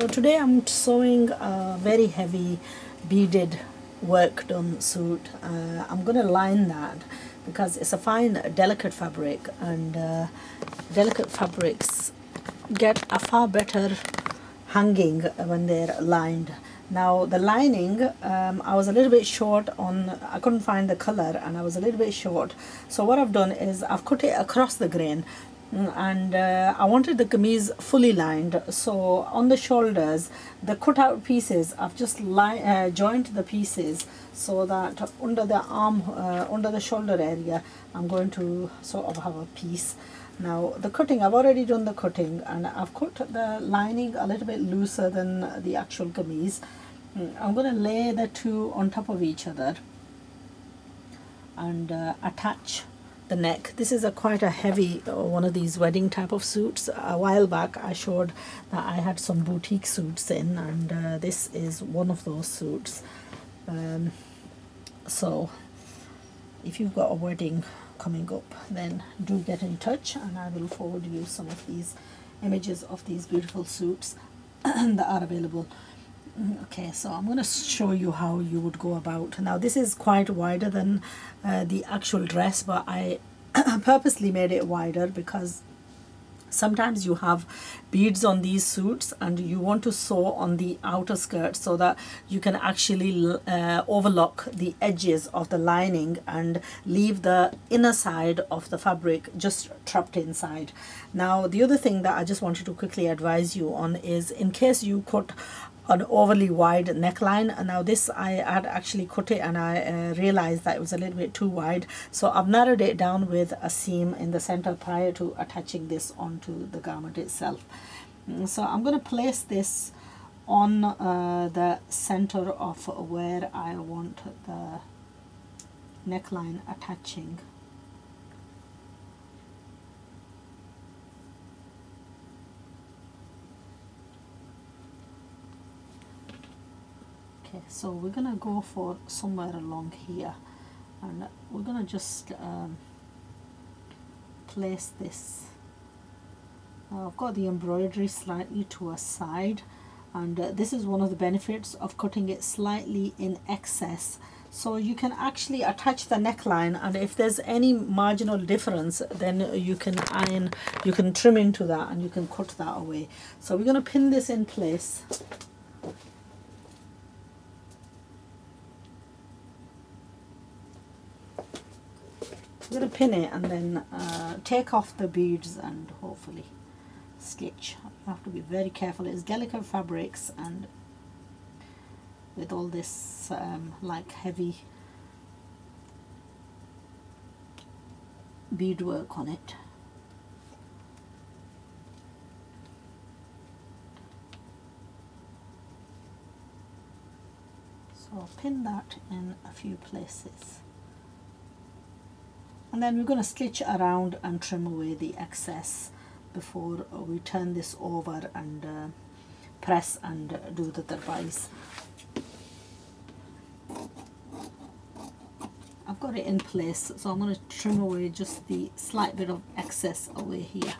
So today I'm sewing a very heavy beaded work done suit. I'm going to line that because it's a fine delicate fabric, and delicate fabrics get a far better hanging when they're lined. Now the lining, I was a little bit short on, I couldn't find the color and I was a little bit short, so what I've done is I've cut it across the grain. And I wanted the kameez fully lined, so on the shoulders, the cut out pieces, I've just joined the pieces so that under the arm, under the shoulder area, I'm going to sort of have a piece. Now the cutting, I've already done the cutting and I've cut the lining a little bit looser than the actual kameez. I'm going to lay the two on top of each other and attach the neck. This is quite a heavy one of these wedding type of suits. A while back I showed that I had some boutique suits in, and this is one of those suits. So if you've got a wedding coming up, then do get in touch and I will forward you some of these images of these beautiful suits that are available. Okay, so I'm going to show you how you would go about. Now this is quite wider than the actual dress, but I purposely made it wider because sometimes you have beads on these suits and you want to sew on the outer skirt so that you can actually overlock the edges of the lining and leave the inner side of the fabric just trapped inside. Now the other thing that I just wanted to quickly advise you on is, in case you cut an overly wide neckline, and now this I had actually cut it and I realized that it was a little bit too wide, so I've narrowed it down with a seam in the center prior to attaching this onto the garment itself. So I'm going to place this on the center of where I want the neckline attaching. Okay, so we're gonna go for somewhere along here, and we're gonna just place this. Now I've got the embroidery slightly to a side, and this is one of the benefits of cutting it slightly in excess, so you can actually attach the neckline, and if there's any marginal difference, then you can iron, you can trim into that and you can cut that away. So we're going to pin this in place. I'm going to pin it and then take off the beads and hopefully stitch. You have to be very careful. It's delicate fabrics, and with all this like heavy beadwork on it. So I'll pin that in a few places. And then we're going to stitch around and trim away the excess before we turn this over and press and do the darbais. I've got it in place, so I'm going to trim away just the slight bit of excess away here.